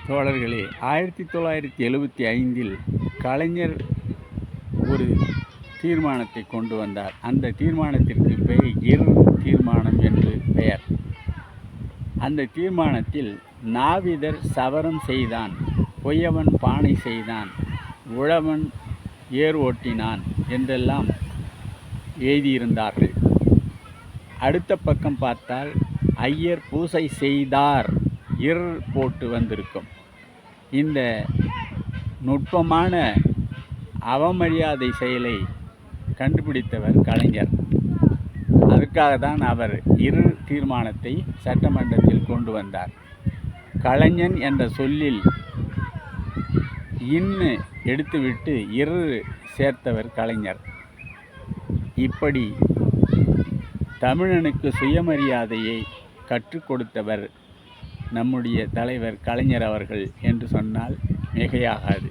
தோழர்களே, 1975 கலைஞர் ஒரு தீர்மானத்தை கொண்டு வந்தார். அந்த தீர்மானத்திற்கு பெயர் தீர்மானம் என்று பெயர். அந்த தீர்மானத்தில் நாவிதர் சவரம் செய்தான், பொய்யவன் பானை செய்தான், உழவன் ஏர் ஓட்டினான் என்றெல்லாம் எழுதியிருந்தார்கள். அடுத்த பக்கம் பார்த்தால் ஐயர் பூசை செய்தார் போட்டு வந்திருக்கும். இந்த நுட்பமான அவமரியாதை செயலை கண்டுபிடித்தவர் கலைஞர். அதற்காக தான் அவர் தீர்மானத்தை சட்டமன்றத்தில் கொண்டு வந்தார். கலைஞன் என்ற சொல்லில் இன்னு எடுத்துவிட்டு சேர்த்தவர் கலைஞர். இப்படி தமிழனுக்கு சுயமரியாதையை கற்றுக் கொடுத்தவர் நம்முடைய தலைவர் கலைஞர் அவர்கள் என்று சொன்னால் மிகையாகாது.